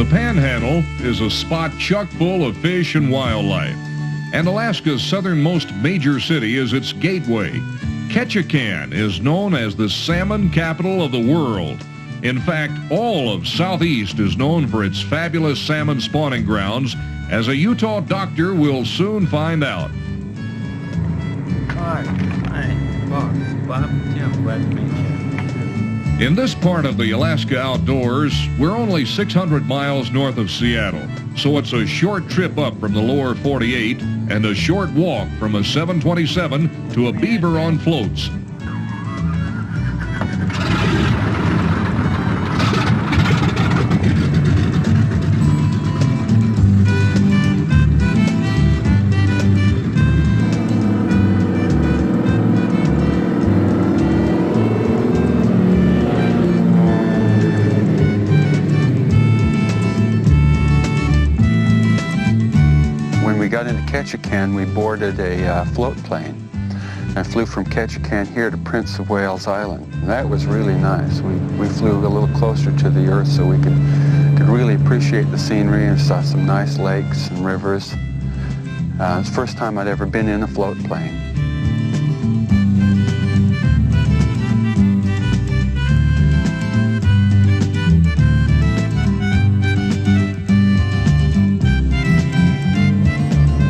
Panhandle is a spot chock full of fish and wildlife, and Alaska's southernmost major city is its gateway. Ketchikan is known as the salmon capital of the world. In fact, all of Southeast is known for its fabulous salmon spawning grounds, as a Utah doctor will soon find out. Hi, Bob, Tim, glad to meet you. In this part of the Alaska outdoors, we're only 600 miles north of Seattle, so it's a short trip up from the lower 48 and a short walk from a 727 to a Beaver on floats. We got into Ketchikan, we boarded a float plane and flew from Ketchikan here to Prince of Wales Island. And that was really nice. We flew a little closer to the earth so we could really appreciate the scenery and saw some nice lakes and rivers. It's the first time I'd ever been in a float plane.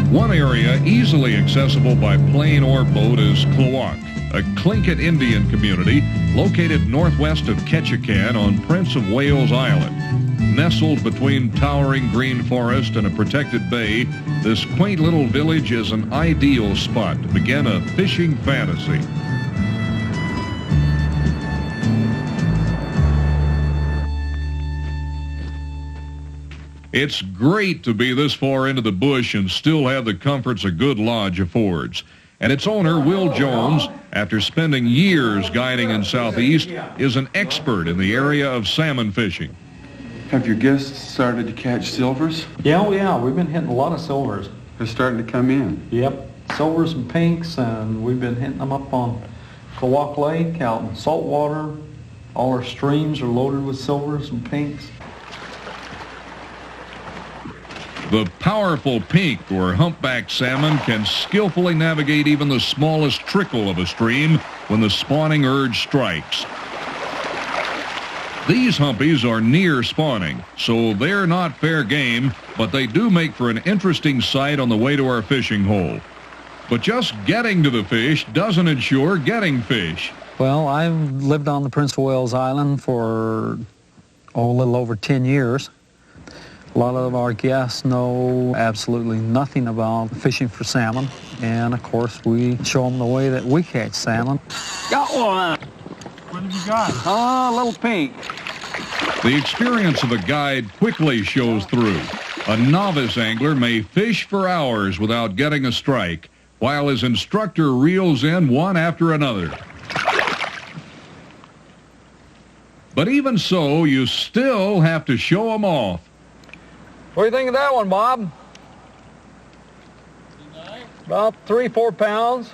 One area easily accessible by plane or boat is Klawak, a Tlingit Indian community located northwest of Ketchikan on Prince of Wales Island. Nestled between towering green forest and a protected bay, this quaint little village is an ideal spot to begin a fishing fantasy. It's great to be this far into the bush and still have the comforts a good lodge affords. And its owner, Will Jones, after spending years guiding in Southeast, is an expert in the area of salmon fishing. Have your guests started to catch silvers? Yeah, we've been hitting a lot of silvers. They're starting to come in. Yep, silvers and pinks, and we've been hitting them up on Klawak Lake, out in saltwater. All our streams are loaded with silvers and pinks. The powerful pink or humpback salmon can skillfully navigate even the smallest trickle of a stream when the spawning urge strikes. These humpies are near spawning, so they're not fair game, but they do make for an interesting sight on the way to our fishing hole. But just getting to the fish doesn't ensure getting fish. Well, I've lived on the Prince of Wales Island for a little over 10 years. A lot of our guests know absolutely nothing about fishing for salmon, and of course we show them the way that we catch salmon. Got one! What have you got? Oh, a little pink. The experience of a guide quickly shows through. A novice angler may fish for hours without getting a strike, while his instructor reels in one after another. But even so, you still have to show them off. What do you think of that one, Bob? About 3-4 pounds.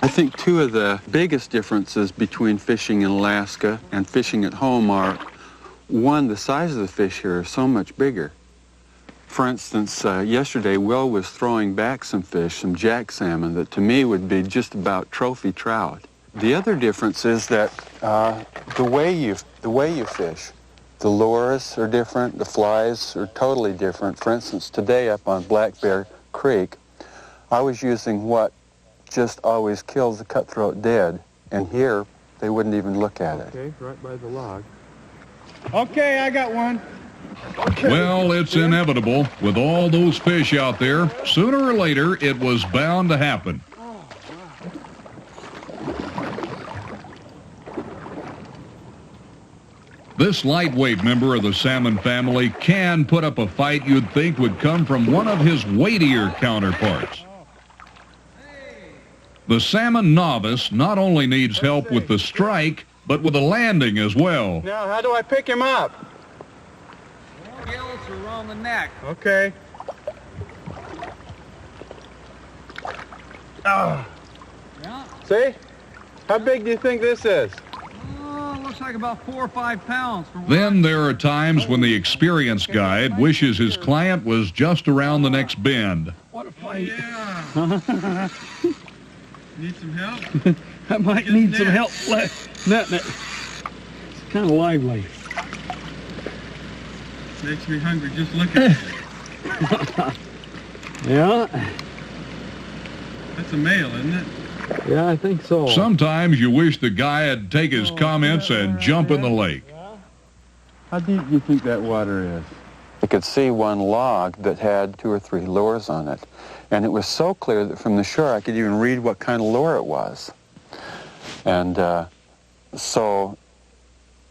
I think two of the biggest differences between fishing in Alaska and fishing at home are, one, the size of the fish here are so much bigger. For instance, yesterday Will was throwing back some fish, some jack salmon, that to me would be just about trophy trout. The other difference is that the way you fish. The lures are different, the flies are totally different. For instance, today up on Black Bear Creek, I was using what just always kills the cutthroat dead, and here they wouldn't even look at it. Okay, right by the log. Okay, I got one. Okay. Well, it's inevitable. With all those fish out there, sooner or later it was bound to happen. This lightweight member of the salmon family can put up a fight you'd think would come from one of his weightier counterparts. The salmon novice not only needs help with the strike, but with the landing as well. Now, how do I pick him up? Gills are around the neck. Okay. Oh. Yeah. See? How big do you think this is? Oh, looks like like about 4 or 5 pounds. Then there are times when the experienced guide wishes his client was just around the next bend. What a fight. Yeah. Need some help? I might need some help netting it. It's kind of lively. Makes me hungry just looking at it. Yeah. That's a male, isn't it? Yeah, I think so. Sometimes you wish the guy would take his comments and jump in the lake. How deep do you think that water is? I could see one log that had 2 or 3 lures on it. And it was so clear that from the shore I could even read what kind of lure it was. And so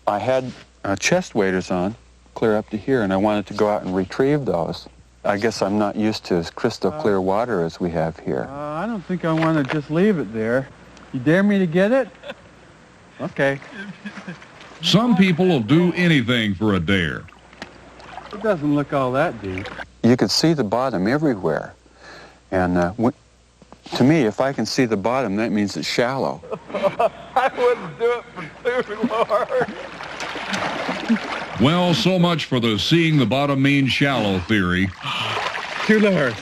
I had chest waders on, clear up to here, and I wanted to go out and retrieve those. I guess I'm not used to as crystal clear water as we have here. I don't think I want to just leave it there. You dare me to get it? Okay. Some people will do anything for a dare. It doesn't look all that deep. You could see the bottom everywhere. And to me, if I can see the bottom, that means it's shallow. I wouldn't do it for 2 lures. Well, so much for the seeing the bottom means shallow theory. 2 lures.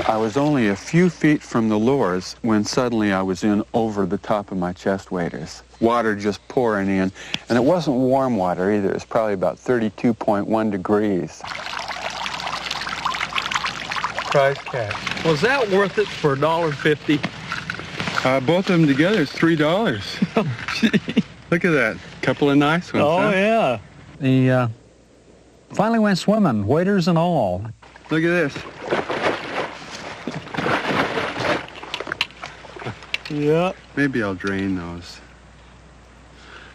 I was only a few feet from the lures when suddenly I was in over the top of my chest waders. Water just pouring in. And it wasn't warm water either. It was probably about 32.1 degrees. Prize catch. Was that worth it for $1.50? Both of them together is $3. Look at that. Couple of nice ones, huh? Yeah. He finally went swimming, waders and all. Look at this. Yeah. Maybe I'll drain those.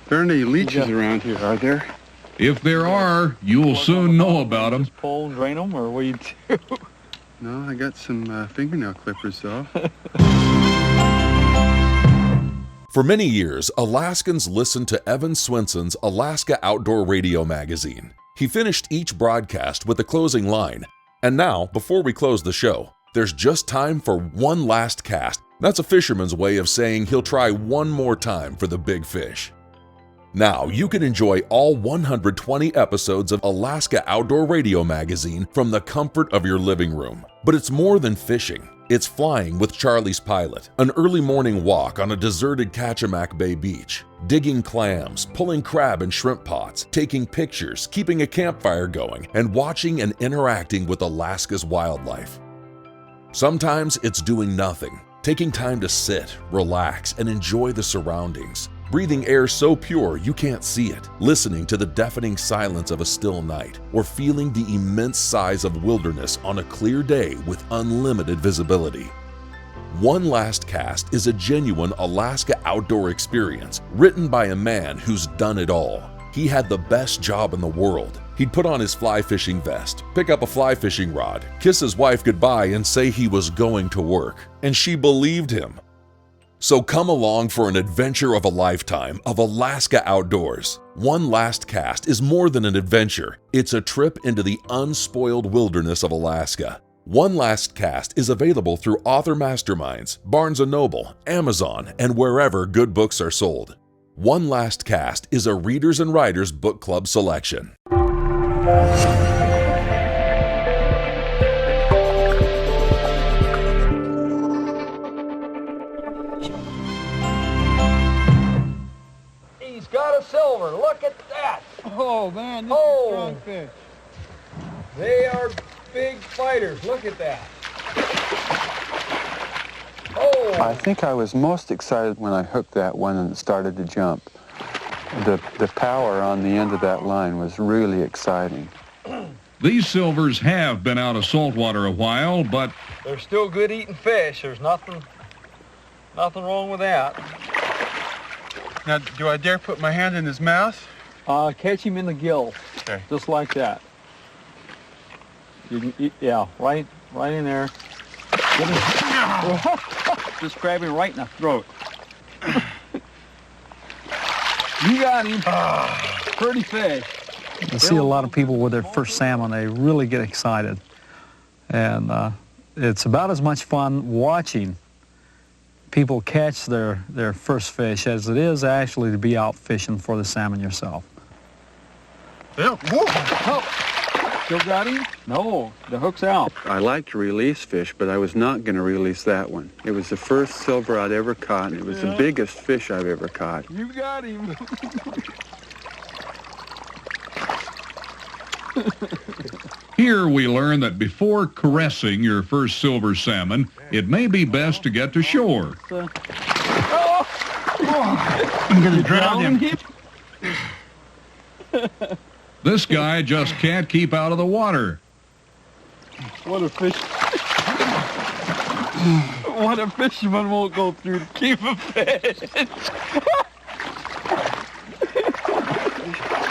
There aren't any leeches around here, are there? If there are, you'll soon know about them. Just pull and drain them, or what do you do? No, I got some fingernail clippers, though. For many years, Alaskans listened to Evan Swenson's Alaska Outdoor Radio magazine. He finished each broadcast with the closing line. And now, before we close the show, there's just time for one last cast. That's a fisherman's way of saying he'll try one more time for the big fish. Now, you can enjoy all 120 episodes of Alaska Outdoor Radio magazine from the comfort of your living room. But it's more than fishing. It's flying with Charlie's Pilot, an early morning walk on a deserted Ketchikan Bay beach, digging clams, pulling crab and shrimp pots, taking pictures, keeping a campfire going, and watching and interacting with Alaska's wildlife. Sometimes it's doing nothing, taking time to sit, relax, and enjoy the surroundings. Breathing air so pure you can't see it, listening to the deafening silence of a still night, or feeling the immense size of wilderness on a clear day with unlimited visibility. One Last Cast is a genuine Alaska outdoor experience written by a man who's done it all. He had the best job in the world. He'd put on his fly fishing vest, pick up a fly fishing rod, kiss his wife goodbye and say he was going to work, and she believed him. So come along for an adventure of a lifetime of Alaska outdoors. One Last Cast is more than an adventure. It's a trip into the unspoiled wilderness of Alaska. One Last Cast is available through Author Masterminds, Barnes & Noble, Amazon, and wherever good books are sold. One Last Cast is a Readers and Writers Book Club selection. He's got a silver. Look at that. Oh, man, this is a strong fish. They are big fighters. Look at that. Oh. I think I was most excited when I hooked that one and it started to jump. The power on the end of that line was really exciting. These silvers have been out of saltwater a while, but They're still good eating fish. There's nothing wrong with that. Now, do I dare put my hand in his mouth? Catch him in the gill, Okay. just like that. You can eat, yeah, right in there. Get him. Just grab him right in the throat. You got him. Pretty fish. I see a lot of people with their first salmon, they really get excited. And it's about as much fun watching people catch their first fish as it is actually to be out fishing for the salmon yourself. Yeah. Whoa. Still got him? No, the hook's out. I like to release fish, but I was not going to release that one. It was the first silver I'd ever caught, and it was the biggest fish I've ever caught. You got him. Here we learn that before caressing your first silver salmon, it may be best to get to shore. I'm going to drown him. This guy just can't keep out of the water. What a fish. What a fisherman won't go through to keep a fish.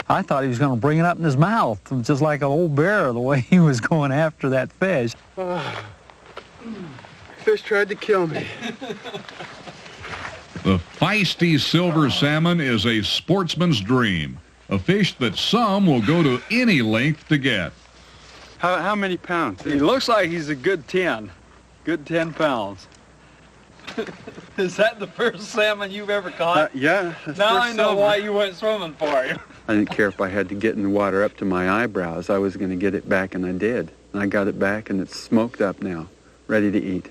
I thought he was going to bring it up in his mouth, just like an old bear, the way he was going after that fish. Fish tried to kill me. The feisty silver salmon is a sportsman's dream, a fish that some will go to any length to get. How many pounds? He looks like he's a good 10. Good 10 pounds. Is that the first salmon you've ever caught? Yeah. Now I know why you went swimming for him. I didn't care if I had to get in the water up to my eyebrows. I was going to get it back, and I did. And I got it back, and it's smoked up now, ready to eat.